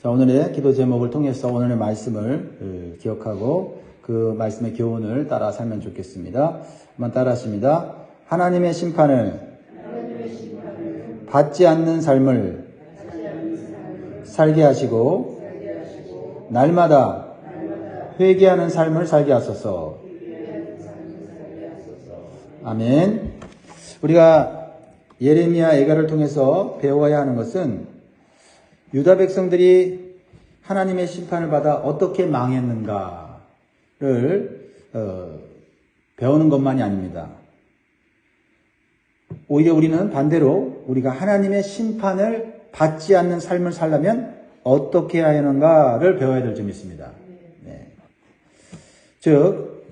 자, 오늘의 기도 제목을 통해서 오늘의 말씀을 기억하고 그 말씀의 교훈을 따라 살면 좋겠습니다. 한번 따라 하십니다. 하나님의 심판을 받지 않는 삶을 살게 하시고 날마다 회개하는 삶을 살게 하소서. 아멘. 우리가 예레미야 예가를 통해서 배워야 하는 것은 유다 백성들이 하나님의 심판을 받아 어떻게 망했는가를 배우는 것만이 아닙니다. 오히려 우리는 반대로 우리가 하나님의 심판을 받지 않는 삶을 살려면 어떻게 해야 하는가를 배워야 될 점이 있습니다. 네. 즉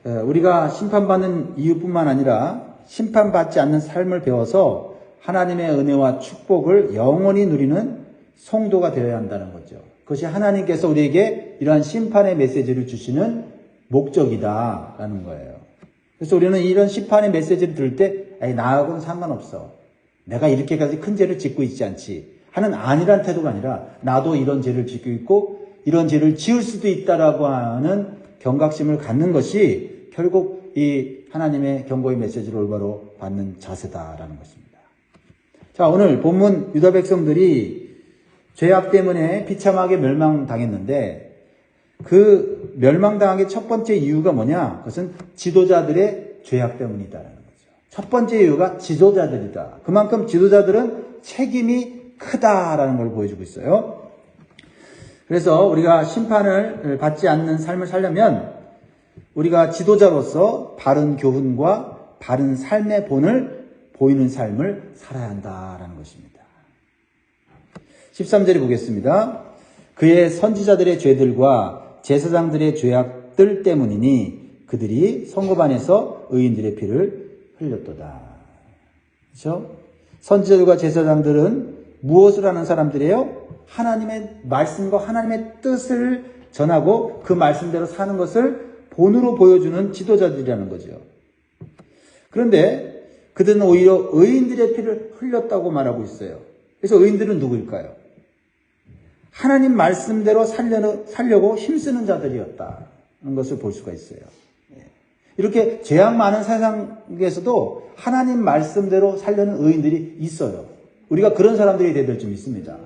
우리가 심판받는 이유뿐만 아니라 심판받지 않는 삶을 배워서 하나님의 은혜와 축복을 영원히 누리는 성도가 되어야 한다는 거죠. 그것이 하나님께서 우리에게 이러한 심판의 메시지를 주시는 목적이다라는 거예요. 그래서 우리는 이런 심판의 메시지를 들을 때 나하고는 상관없어. 내가 이렇게까지 큰 죄를 짓고 있지 않지 하는 아니란 태도가 아니라 나도 이런 죄를 짓고 있고 이런 죄를 지을 수도 있다라고 하는 경각심을 갖는 것이 결국 이 하나님의 경고의 메시지를 올바로 받는 자세다라는 것입니다. 자, 오늘 본문 유다 백성들이 죄악 때문에 비참하게 멸망당했는데 그 멸망당하기 첫 번째 이유가 뭐냐? 그것은 지도자들의 죄악 때문이다라는 거죠. 첫 번째 이유가 지도자들이다. 그만큼 지도자들은 책임이 크다라는 걸 보여주고 있어요. 그래서 우리가 심판을 받지 않는 삶을 살려면 우리가 지도자로서 바른 교훈과 바른 삶의 본을 보이는 삶을 살아야 한다라는 것입니다. 13절에 보겠습니다. 그의 선지자들의 죄들과 제사장들의 죄악들 때문이니 그들이 성읍안에서 의인들의 피를 흘렸도다. 그렇죠? 선지자들과 제사장들은 무엇을 하는 사람들이에요? 하나님의 말씀과 하나님의 뜻을 전하고 그 말씀대로 사는 것을 본으로 보여주는 지도자들이라는 거죠. 그런데 그들은 오히려 의인들의 피를 흘렸다고 말하고 있어요. 그래서 의인들은 누구일까요? 하나님 말씀대로 살려고 힘쓰는 자들이었다는 것을 볼 수가 있어요. 이렇게 죄악 많은 세상에서도 하나님 말씀대로 살려는 의인들이 있어요. 우리가 그런 사람들이 되어야 될 좀 있습니다.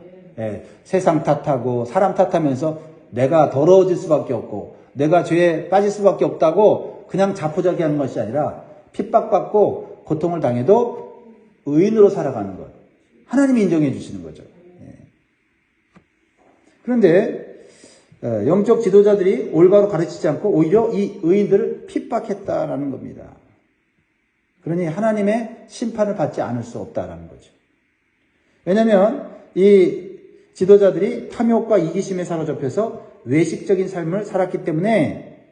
세상 탓하고 사람 탓하면서 내가 더러워질 수밖에 없고 내가 죄에 빠질 수밖에 없다고 그냥 자포자기하는 것이 아니라 핍박받고 고통을 당해도 의인으로 살아가는 것. 하나님이 인정해 주시는 거죠. 그런데 영적 지도자들이 올바로 가르치지 않고 오히려 이 의인들을 핍박했다라는 겁니다. 그러니 하나님의 심판을 받지 않을 수 없다라는 거죠. 왜냐하면 이 지도자들이 탐욕과 이기심에 사로잡혀서 외식적인 삶을 살았기 때문에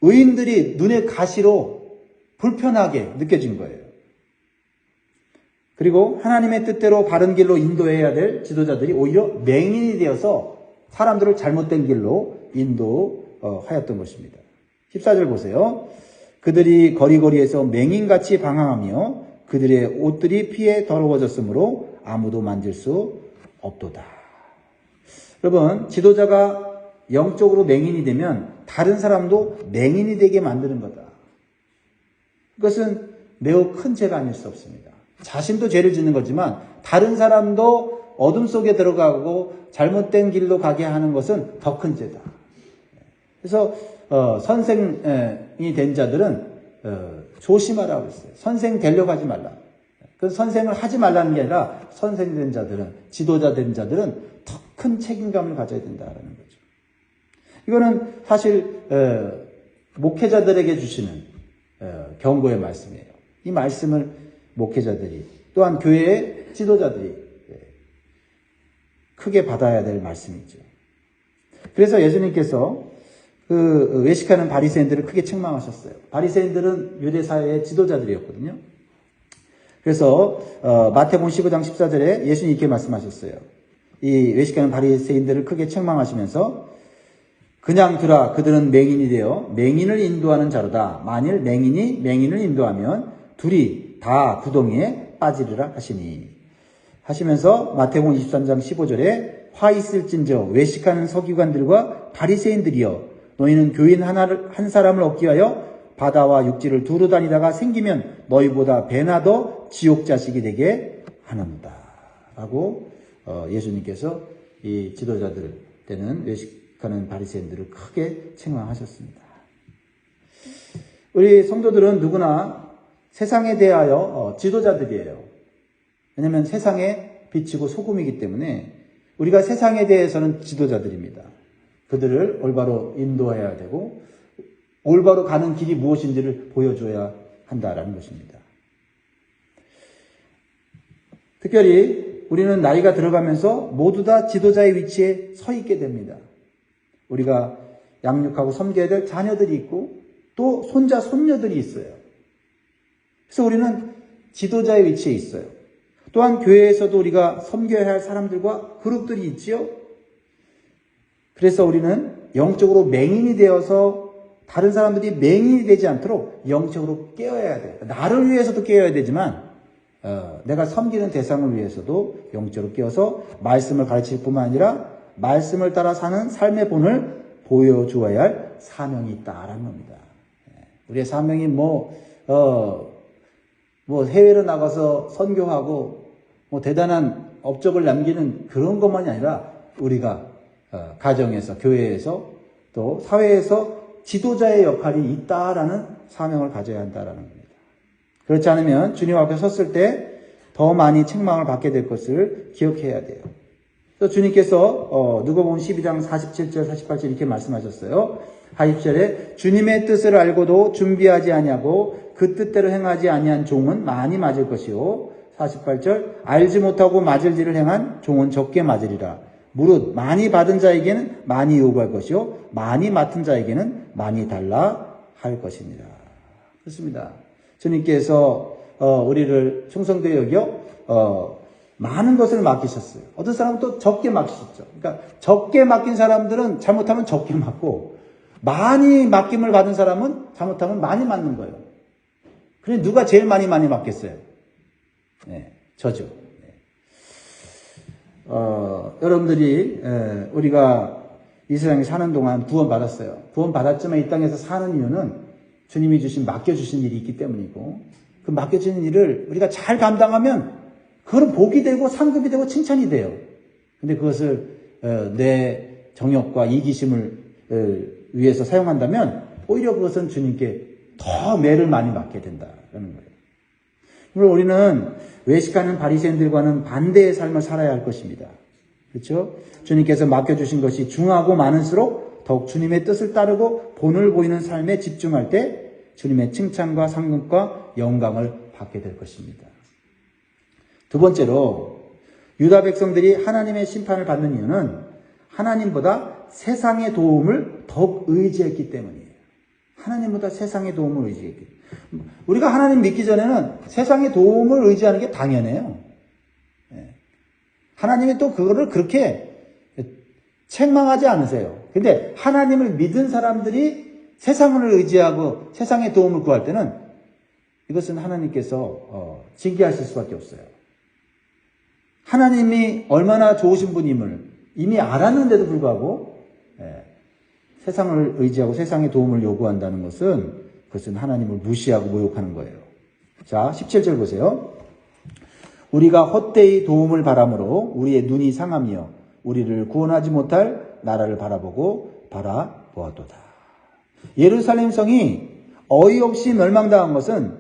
의인들이 눈의 가시로 불편하게 느껴진 거예요. 그리고 하나님의 뜻대로 바른 길로 인도해야 될 지도자들이 오히려 맹인이 되어서 사람들을 잘못된 길로 인도하였던 것입니다. 14절 보세요. 그들이 거리거리에서 맹인같이 방황하며 그들의 옷들이 피에 더러워졌으므로 아무도 만질 수 없도다. 여러분, 지도자가 영적으로 맹인이 되면 다른 사람도 맹인이 되게 만드는 거다. 그것은 매우 큰 죄가 아닐 수 없습니다. 자신도 죄를 짓는 거지만 다른 사람도 어둠 속에 들어가고 잘못된 길로 가게 하는 것은 더 큰 죄다. 그래서 선생이 된 자들은 조심하라고 했어요. 선생 되려고 하지 말라. 그 선생을 하지 말라는 게 아니라 선생 된 자들은, 지도자 된 자들은 더 큰 책임감을 가져야 된다는 거죠. 이거는 사실 목회자들에게 주시는 경고의 말씀이에요. 이 말씀을 목회자들이 또한 교회의 지도자들이 크게 받아야 될 말씀이죠. 그래서 예수님께서 그 외식하는 바리새인들을 크게 책망하셨어요. 바리새인들은 유대 사회의 지도자들이었거든요. 그래서 마태복음 15장 14절에 예수님이 이렇게 말씀하셨어요. 이 외식하는 바리새인들을 크게 책망하시면서 그냥 두라 그들은 맹인이 되어 맹인을 인도하는 자로다. 만일 맹인이 맹인을 인도하면 둘이 다 구덩이에 빠지리라 하시니 하시면서 마태복음 23장 15절에 화 있을진저 외식하는 서기관들과 바리새인들이여 너희는 교인 한 사람을 얻기 위하여 바다와 육지를 두루 다니다가 생기면 너희보다 배나 더 지옥 자식이 되게 하는다 라고 예수님께서 이 지도자들 때는 외식하는 바리새인들을 크게 책망하셨습니다. 우리 성도들은 누구나 세상에 대하여 지도자들이에요. 왜냐하면 세상에 빛이고 소금이기 때문에 우리가 세상에 대해서는 지도자들입니다. 그들을 올바로 인도해야 되고 올바로 가는 길이 무엇인지를 보여줘야 한다라는 것입니다. 특별히 우리는 나이가 들어가면서 모두 다 지도자의 위치에 서 있게 됩니다. 우리가 양육하고 섬겨야 될 자녀들이 있고 또 손자, 손녀들이 있어요. 그래서 우리는 지도자의 위치에 있어요. 또한 교회에서도 우리가 섬겨야 할 사람들과 그룹들이 있지요. 그래서 우리는 영적으로 맹인이 되어서 다른 사람들이 맹인이 되지 않도록 영적으로 깨어야 돼요. 나를 위해서도 깨어야 되지만 내가 섬기는 대상을 위해서도 영적으로 깨어서 말씀을 가르칠 뿐만 아니라 말씀을 따라 사는 삶의 본을 보여주어야 할 사명이 있다라는 겁니다. 우리의 사명이 해외로 나가서 선교하고 대단한 업적을 남기는 그런 것만이 아니라 우리가 가정에서, 교회에서 또 사회에서 지도자의 역할이 있다라는 사명을 가져야 한다라는 겁니다. 그렇지 않으면 주님 앞에 섰을 때 더 많이 책망을 받게 될 것을 기억해야 돼요. 그래서 주님께서 누가복음 12장 47절 48절 이렇게 말씀하셨어요. 40절에 주님의 뜻을 알고도 준비하지 아니하고 그 뜻대로 행하지 아니한 종은 많이 맞을 것이요. 48절 알지 못하고 맞을 일을 행한 종은 적게 맞으리라. 무릇 많이 받은 자에게는 많이 요구할 것이요 많이 맡은 자에게는 많이 달라 할 것입니다. 그렇습니다. 주님께서 우리를 충성되게 여겨 많은 것을 맡기셨어요. 어떤 사람은 또 적게 맡기셨죠. 그러니까 적게 맡긴 사람들은 잘못하면 적게 맡고 많이 맡김을 받은 사람은 잘못하면 많이 맡는 거예요. 그런데 누가 제일 많이 맡겼어요? 네, 저죠. 여러분들이 우리가 이 세상에 사는 동안 구원 받았어요. 구원 받았지만 이 땅에서 사는 이유는 주님이 맡겨주신 일이 있기 때문이고 그 맡겨지는 일을 우리가 잘 감당하면 그건 복이 되고 상급이 되고 칭찬이 돼요. 근데 그것을 내 정욕과 이기심을 위해서 사용한다면 오히려 그것은 주님께 더 매를 많이 맡게 된다는 거예요. 그리고 우리는 외식하는 바리새인들과는 반대의 삶을 살아야 할 것입니다. 그렇죠? 주님께서 맡겨주신 것이 중하고 많을수록 더욱 주님의 뜻을 따르고 본을 보이는 삶에 집중할 때 주님의 칭찬과 상급과 영광을 받게 될 것입니다. 두 번째로 유다 백성들이 하나님의 심판을 받는 이유는 하나님보다 세상의 도움을 더욱 의지했기 때문이에요. 하나님보다 세상의 도움을 의지했기 때문에. 우리가 하나님 믿기 전에는 세상의 도움을 의지하는 게 당연해요. 하나님이 또 그거를 그렇게 책망하지 않으세요. 근데 하나님을 믿은 사람들이 세상을 의지하고 세상의 도움을 구할 때는 이것은 하나님께서 징계하실 수밖에 없어요. 하나님이 얼마나 좋으신 분임을 이미 알았는데도 불구하고 세상을 의지하고 세상의 도움을 요구한다는 것은 그것은 하나님을 무시하고 모욕하는 거예요. 자, 17절 보세요. 우리가 헛되이 도움을 바람으로 우리의 눈이 상하며 우리를 구원하지 못할 나라를 바라보았도다. 예루살렘 성이 어이없이 멸망당한 것은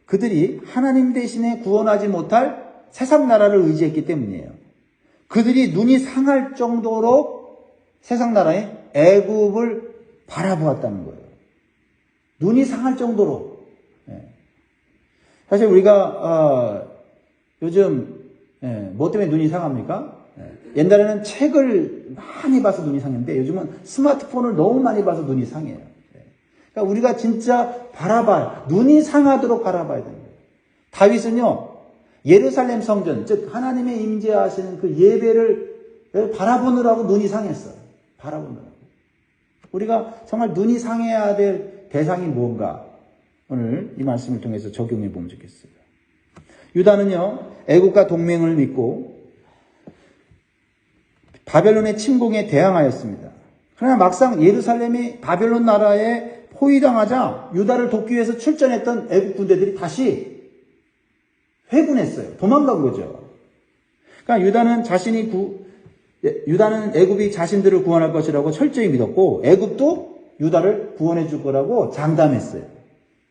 그들이 하나님 대신에 구원하지 못할 세상 나라를 의지했기 때문이에요. 그들이 눈이 상할 정도로 세상 나라의 애굽을 바라보았다는 거예요. 눈이 상할 정도로. 사실 우리가 요즘 뭐 때문에 눈이 상합니까? 옛날에는 책을 많이 봐서 눈이 상했는데 요즘은 스마트폰을 너무 많이 봐서 눈이 상해요. 그러니까 우리가 진짜 눈이 상하도록 바라봐야 됩니다. 다윗은요, 예루살렘 성전, 즉 하나님의 임재하시는 그 예배를 바라보느라고 눈이 상했어요. 바라보느라고. 우리가 정말 눈이 상해야 될 대상이 무언가 오늘 이 말씀을 통해서 적용해 보면 좋겠어요. 유다는요, 애국과 동맹을 믿고 바벨론의 침공에 대항하였습니다. 그러나 막상 예루살렘이 바벨론 나라에 포위당하자 유다를 돕기 위해서 출전했던 애국 군대들이 다시 회군했어요. 도망간 거죠. 그러니까 유다는 애굽이 자신들을 구원할 것이라고 철저히 믿었고 애굽도 유다를 구원해 줄 거라고 장담했어요.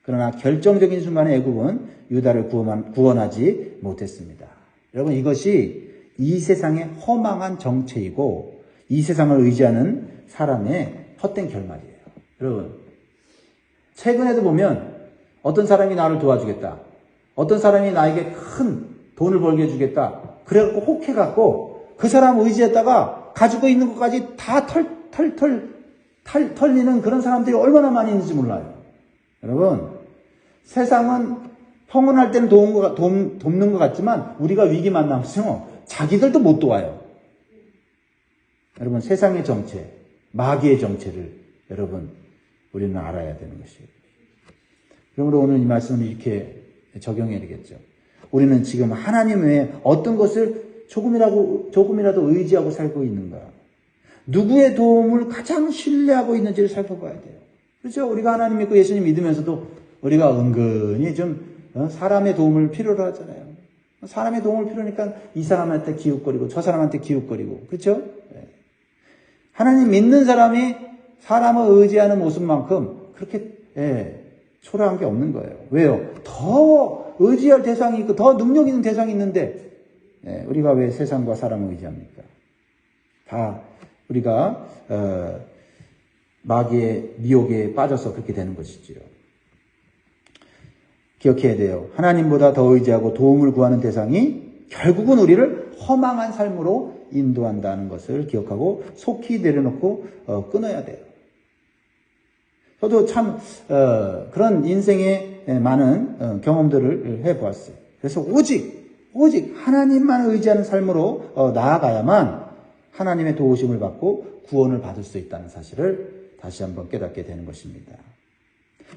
그러나 결정적인 순간에 애굽은 유다를 구원하지 못했습니다. 여러분, 이것이 이 세상의 허망한 정체이고 이 세상을 의지하는 사람의 헛된 결말이에요. 여러분, 최근에도 보면 어떤 사람이 나를 도와주겠다, 어떤 사람이 나에게 큰 돈을 벌게 해주겠다, 그래갖고 혹해갖고 그 사람 의지했다가 가지고 있는 것까지 다 털리는 그런 사람들이 얼마나 많이 있는지 몰라요. 여러분, 세상은 평온할 때는 돕는 것 같지만 우리가 위기 만나면 자기들도 못 도와요. 여러분, 세상의 정체, 마귀의 정체를 여러분 우리는 알아야 되는 것이에요. 그러므로 오늘 이 말씀을 이렇게 적용해야 되겠죠. 우리는 지금 하나님 외에 어떤 것을 조금이라도 의지하고 살고 있는가? 누구의 도움을 가장 신뢰하고 있는지를 살펴봐야 돼요. 그렇죠? 우리가 하나님 믿고 예수님 믿으면서도 우리가 은근히 좀 사람의 도움을 필요로 하잖아요. 사람의 도움을 필요하니까 이 사람한테 기웃거리고 저 사람한테 기웃거리고, 그렇죠? 하나님 믿는 사람이 사람을 의지하는 모습만큼 그렇게 초라한 게 없는 거예요. 왜요? 더 의지할 대상이 있고 더 능력 있는 대상이 있는데 우리가 왜 세상과 사람을 의지합니까? 다 우리가 마귀의 미혹에 빠져서 그렇게 되는 것이지요. 기억해야 돼요. 하나님보다 더 의지하고 도움을 구하는 대상이 결국은 우리를 허망한 삶으로 인도한다는 것을 기억하고 속히 내려놓고 끊어야 돼요. 저도 참 그런 인생의 많은 경험들을 해보았어요. 그래서 오직 하나님만 의지하는 삶으로 나아가야만 하나님의 도우심을 받고 구원을 받을 수 있다는 사실을 다시 한번 깨닫게 되는 것입니다.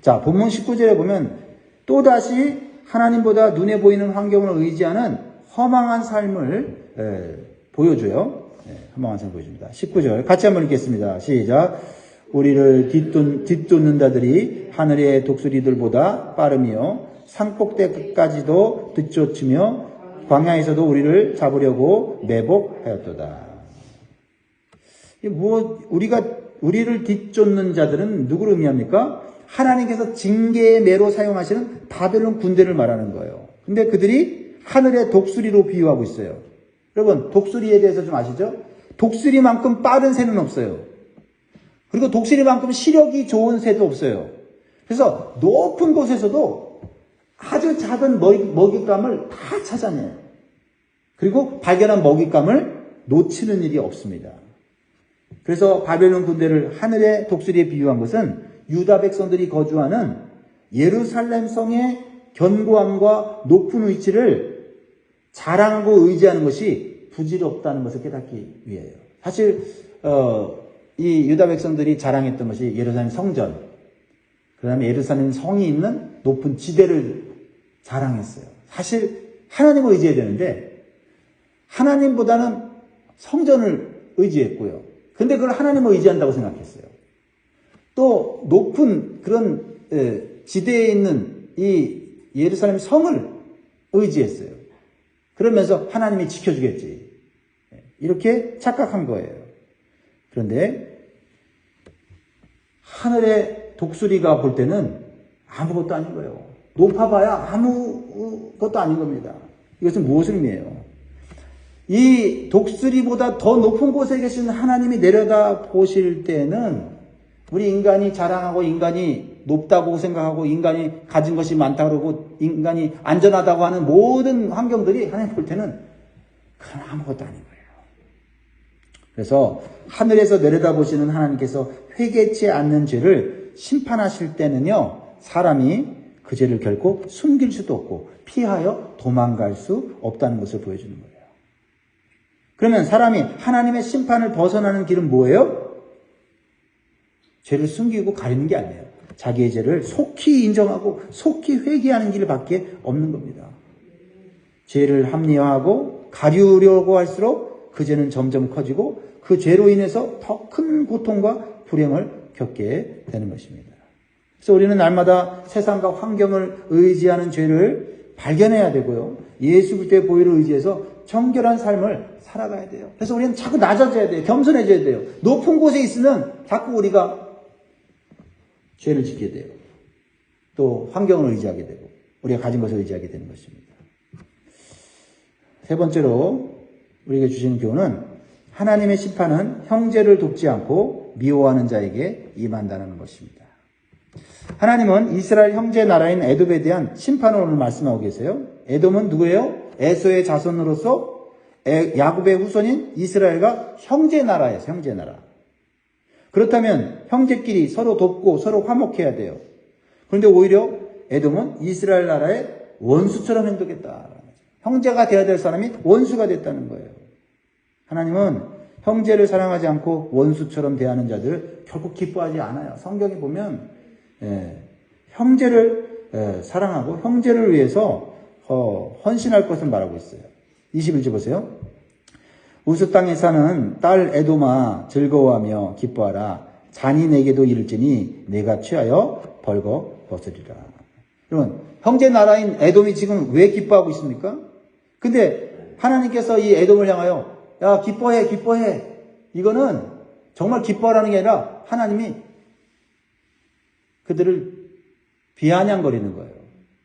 자, 본문 19절에 보면 또다시 하나님보다 눈에 보이는 환경을 의지하는 허망한 삶을 보여줘요. 허망한 삶을 보여줍니다. 19절 같이 한번 읽겠습니다. 시작. 우리를 뒤쫓는 자들이 하늘의 독수리들보다 빠르며 산꼭대 끝까지도 뒤쫓으며 광야에서도 우리를 잡으려고 매복하였도다. 우리를 뒤쫓는 자들은 누구를 의미합니까? 하나님께서 징계의 매로 사용하시는 바벨론 군대를 말하는 거예요. 근데 그들이 하늘의 독수리로 비유하고 있어요. 여러분, 독수리에 대해서 좀 아시죠? 독수리만큼 빠른 새는 없어요. 그리고 독수리만큼 시력이 좋은 새도 없어요. 그래서 높은 곳에서도 아주 작은 먹잇감을 다 찾아내요. 그리고 발견한 먹잇감을 놓치는 일이 없습니다. 그래서 바벨론 군대를 하늘의 독수리에 비유한 것은 유다 백성들이 거주하는 예루살렘 성의 견고함과 높은 위치를 자랑하고 의지하는 것이 부질없다는 것을 깨닫기 위해요. 사실 이 유다 백성들이 자랑했던 것이 예루살렘 성전, 그 다음에 예루살렘 성이 있는 높은 지대를 자랑했어요. 사실 하나님을 의지해야 되는데 하나님보다는 성전을 의지했고요. 근데 그걸 하나님을 의지한다고 생각했어요. 또 높은 그런 지대에 있는 이 예루살렘 성을 의지했어요. 그러면서 하나님이 지켜주겠지, 이렇게 착각한 거예요. 그런데 하늘의 독수리가 볼 때는 아무것도 아닌 거예요. 높아봐야 아무것도 아닌 겁니다. 이것은 무엇을 의미해요? 이 독수리보다 더 높은 곳에 계신 하나님이 내려다 보실 때는 우리 인간이 자랑하고 인간이 높다고 생각하고 인간이 가진 것이 많다고 그러고 인간이 안전하다고 하는 모든 환경들이 하나님 볼 때는 그건 아무것도 아닌 거예요. 그래서 하늘에서 내려다보시는 하나님께서 회개치 않는 죄를 심판하실 때는요, 사람이 그 죄를 결코 숨길 수도 없고 피하여 도망갈 수 없다는 것을 보여주는 거예요. 그러면 사람이 하나님의 심판을 벗어나는 길은 뭐예요? 죄를 숨기고 가리는 게 아니에요. 자기의 죄를 속히 인정하고 속히 회개하는 길밖에 없는 겁니다. 죄를 합리화하고 가리우려고 할수록 그 죄는 점점 커지고 그 죄로 인해서 더 큰 고통과 불행을 겪게 되는 것입니다. 그래서 우리는 날마다 세상과 환경을 의지하는 죄를 발견해야 되고요. 예수 그리스도의 보혈을 의지해서 정결한 삶을 살아가야 돼요. 그래서 우리는 자꾸 낮아져야 돼요. 겸손해져야 돼요. 높은 곳에 있으면 자꾸 우리가 죄를 짓게 돼요. 또 환경을 의지하게 되고 우리가 가진 것을 의지하게 되는 것입니다. 세 번째로 우리에게 주시는 교훈은 하나님의 심판은 형제를 돕지 않고 미워하는 자에게 임한다는 것입니다. 하나님은 이스라엘 형제 나라인 에돔에 대한 심판을 오늘 말씀하고 계세요. 에돔은 누구예요? 에서의 자손으로서 야곱의 후손인 이스라엘과 형제 나라예요. 형제 나라. 그렇다면 형제끼리 서로 돕고 서로 화목해야 돼요. 그런데 오히려 에돔은 이스라엘 나라의 원수처럼 행동했다. 형제가 되어야 될 사람이 원수가 됐다는 거예요. 하나님은 형제를 사랑하지 않고 원수처럼 대하는 자들을 결국 기뻐하지 않아요. 성경에 보면 형제를 사랑하고 형제를 위해서 헌신할 것을 말하고 있어요. 21절 보세요. 우스 땅에 사는 딸 에돔아 즐거워하며 기뻐하라. 잔이 내게도 이를지니 내가 취하여 벌거 벗으리라. 여러분, 형제 나라인 에돔이 지금 왜 기뻐하고 있습니까? 근데 하나님께서 이 에돔을 향하여 야 기뻐해 기뻐해. 이거는 정말 기뻐하라는 게 아니라 하나님이 그들을 비아냥거리는 거예요.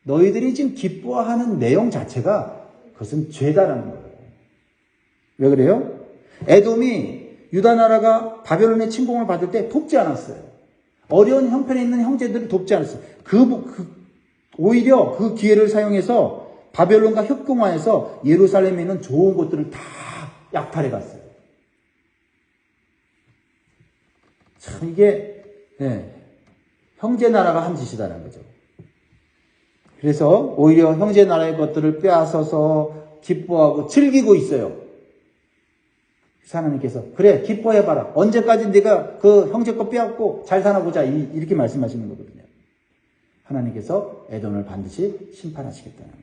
너희들이 지금 기뻐하는 내용 자체가 그것은 죄다라는 거예요. 왜 그래요? 에돔이 유다 나라가 바벨론의 침공을 받을 때 돕지 않았어요. 어려운 형편에 있는 형제들을 돕지 않았어요. 오히려 그 기회를 사용해서 바벨론과 협공하여서 예루살렘에 있는 좋은 곳들을 다 약탈해 갔어요. 참 이게 형제 나라가 한 짓이다는 거죠. 그래서 오히려 형제 나라의 것들을 빼앗아서 기뻐하고 즐기고 있어요. 하나님께서 그래 기뻐해봐라. 언제까지 네가 그 형제 거 빼앗고 잘 사나보자 이렇게 말씀하시는 거거든요. 하나님께서 에돔을 반드시 심판하시겠다는 거죠.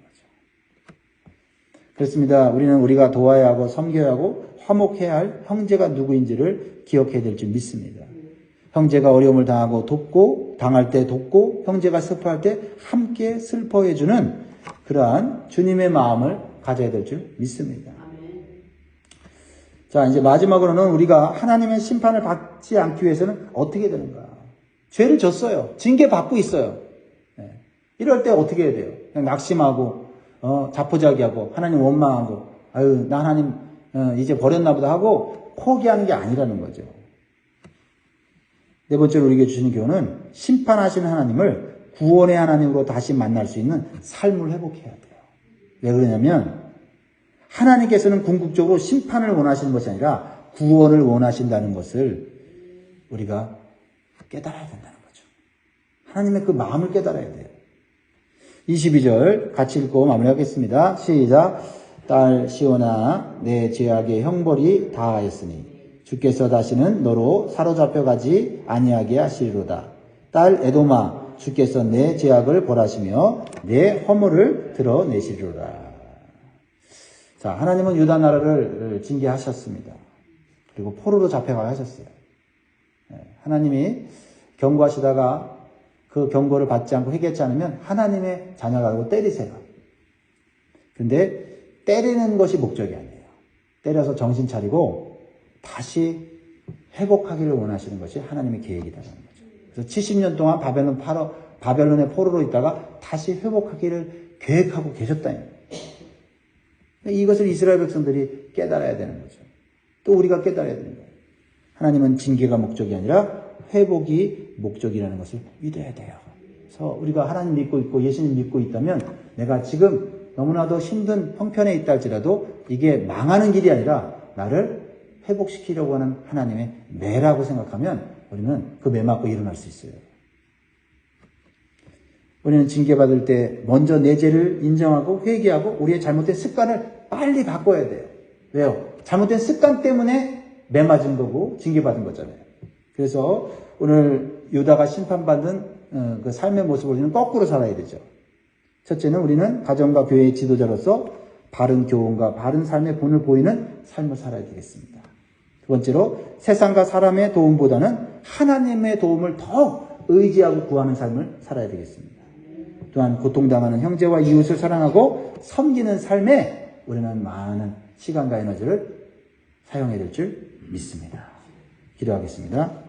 그렇습니다. 우리가 도와야 하고 섬겨야 하고 화목해야 할 형제가 누구인지를 기억해야 될 줄 믿습니다. 형제가 어려움을 당하고 돕고 당할 때 돕고 형제가 슬퍼할 때 함께 슬퍼해주는 그러한 주님의 마음을 가져야 될 줄 믿습니다. 자, 이제 마지막으로는 우리가 하나님의 심판을 받지 않기 위해서는 어떻게 되는가? 죄를 졌어요. 징계 받고 있어요. 이럴 때 어떻게 해야 돼요? 그냥 낙심하고 자포자기하고 하나님 원망하고 아유 나 하나님 이제 버렸나 보다 하고 포기하는 게 아니라는 거죠. 네 번째로 우리에게 주시는 교훈은 심판하시는 하나님을 구원의 하나님으로 다시 만날 수 있는 삶을 회복해야 돼요. 왜 그러냐면 하나님께서는 궁극적으로 심판을 원하시는 것이 아니라 구원을 원하신다는 것을 우리가 깨달아야 된다는 거죠. 하나님의 그 마음을 깨달아야 돼요. 22절 같이 읽고 마무리하겠습니다. 시작. 딸 시온아 내 죄악의 형벌이 다하였으니 주께서 다시는 너로 사로잡혀 가지 아니하게 하시리로다. 딸 에돔아 주께서 내 죄악을 벌하시며 내 허물을 드러내시리로다. 자, 하나님은 유다 나라를 징계하셨습니다. 그리고 포로로 잡혀가게 하셨어요. 하나님이 경고하시다가 그 경고를 받지 않고 회개하지 않으면 하나님의 자녀라고 때리세요. 근데 때리는 것이 목적이 아니에요. 때려서 정신 차리고 다시 회복하기를 원하시는 것이 하나님의 계획이라는 거죠. 그래서 70년 동안 바벨론의 포로로 있다가 다시 회복하기를 계획하고 계셨다. 이것을 이스라엘 백성들이 깨달아야 되는 거죠. 또 우리가 깨달아야 되는 거예요. 하나님은 징계가 목적이 아니라 회복이 목적이라는 것을 믿어야 돼요. 그래서 우리가 하나님 믿고 있고 예수님 믿고 있다면 내가 지금 너무나도 힘든 형편에 있다 할지라도 이게 망하는 길이 아니라 나를 회복시키려고 하는 하나님의 매라고 생각하면 우리는 그 매 맞고 일어날 수 있어요. 우리는 징계받을 때 먼저 내 죄를 인정하고 회개하고 우리의 잘못된 습관을 빨리 바꿔야 돼요. 왜요? 잘못된 습관 때문에 매 맞은 거고 징계받은 거잖아요. 그래서 오늘 유다가 심판받는 그 삶의 모습을 우리는 거꾸로 살아야 되죠. 첫째는 우리는 가정과 교회의 지도자로서 바른 교훈과 바른 삶의 본을 보이는 삶을 살아야 되겠습니다. 두 번째로 세상과 사람의 도움보다는 하나님의 도움을 더욱 의지하고 구하는 삶을 살아야 되겠습니다. 또한 고통당하는 형제와 이웃을 사랑하고 섬기는 삶에 우리는 많은 시간과 에너지를 사용해야 될 줄 믿습니다. 기도하겠습니다.